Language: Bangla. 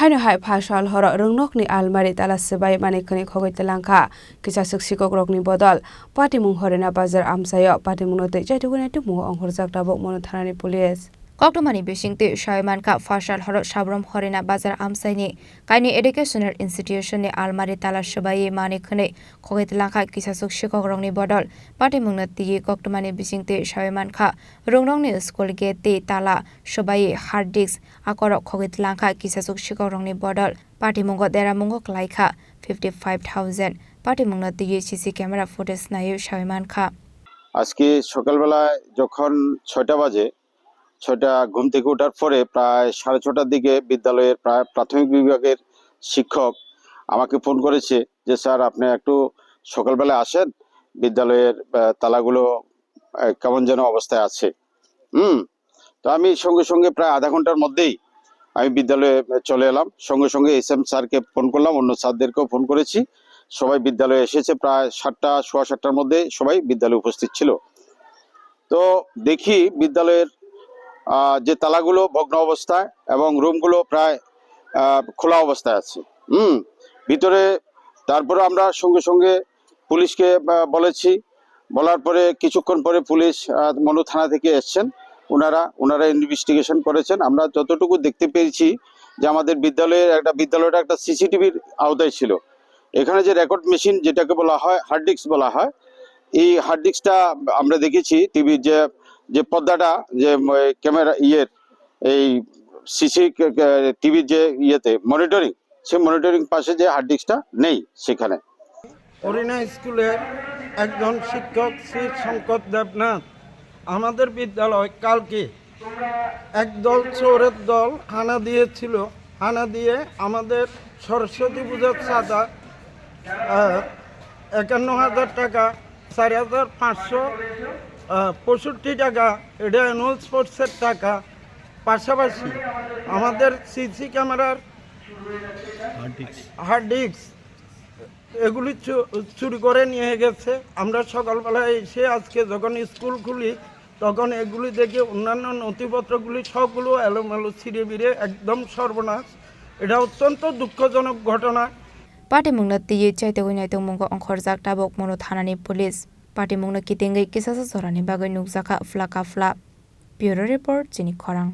Haino Phasal Horo Rwngnokni Almari tala Swbaiwi ManwiKhwnwi Khogwi Twlangkha Kisa SikokrokniBodol Patimung Horena Bazar Amsayo Patimung no tei Jaitugune Tumu Onghorjak tabok mono thanani police Koktomani bisingti Swbaiwi Phasal Horo Sabrom Horena Bazar Amsaini Kaini Educational Institution ni Almari tala Swbaiwi ManwiKhwnwi Khogwi Twlangkha Kisa SikokrokniBodol Patimung no tei Koktomani bisingti Swbaiwi Rwngnokni School Gate ti tala Swbaiwi hard disk akorok Khogwi Twlangkha Kisa SikokrokniBodol Patimungo deramungo klaikha 55,000 Patimung no tei CC camera footage nayo Swbaiwi আজকে সকালবেলায় যখন ৬টা বাজে ৬টা ঘুম থেকে ওঠার পরে প্রায় ৬:৩০টার দিকে বিদ্যালয়ের প্রায় প্রাথমিক বিভাগের শিক্ষক আমাকে ফোন করেছে যে স্যার আপনি একটু সকালবেলা আসেন বিদ্যালয়ের তালাগুলো কেমন যেন অবস্থায় আছে তো আমি সঙ্গে সঙ্গে প্রায় আধা ঘন্টার মধ্যেই আমি বিদ্যালয়ে চলে এলাম সঙ্গে সঙ্গে এসএম স্যারকে ফোন করলাম অন্য স্যারদেরকেও ফোন করেছি সবাই বিদ্যালয়ে এসেছে প্রায় ৭টা সোয়া ৭টার মধ্যে সবাই বিদ্যালয়ে উপস্থিত ছিল তো দেখি বিদ্যালয়ের যে তালাগুলো ভগ্ন অবস্থায় এবং রুমগুলো প্রায় খোলা অবস্থায় আছে ভিতরে তারপরে আমরা সঙ্গে সঙ্গে পুলিশকে বলেছি বলার পরে কিছুক্ষণ পরে পুলিশ মনু থানা থেকে এসেছেন ওনারা ইনভেস্টিগেশন করেছেন আমরা যতটুকু দেখতে পেয়েছি যে আমাদের বিদ্যালয়টা একটা সিসিটিভির আওতায় ছিল এখানে যে রেকর্ড মেশিন যেটাকে বলা হয় হার্ড ডিস্ক বলা হয় এই হার্ড ডিস্কটা আমরা দেখেছি টিভির যে পর্দাটা যে ক্যামেরা এই সিসি টিভির যে মনিটরিং সেই মনিটরিং পাশে যে হার্ড ডিস্কটা নেই সেখানে হরিণা স্কুলের একজন শিক্ষক শ্রী শঙ্কর দেবনাথ আমাদের বিদ্যালয় কালকে একদল চোরের দল হানা দিয়েছিল হানা দিয়ে আমাদের সরস্বতী পূজার চাঁদা ৫১,০০০ টাকা ৪,৫৬৫ টাকা এটা অ্যানুয়াল স্পোর্টসের টাকা পাশাপাশি আমাদের সিসি ক্যামেরার হার্ড ডিস্ক এগুলি চুরি করে নিয়ে গেছে আমরা সকালবেলায় এসে আজকে যখন স্কুল খুলি তখন এগুলি দেখে অন্যান্য নথিপত্রগুলি সবগুলো এলোমেলো ছিঁড়ে বিড়ে একদম সর্বনাশ এটা অত্যন্ত দুঃখজনক ঘটনা Patimung no tei Jaitugune Tumungo Onghorjak tabok mono thanani police Patimung no kitingei Kisa sorani bagoi nukjaka flaka Bureau report Chini Khorang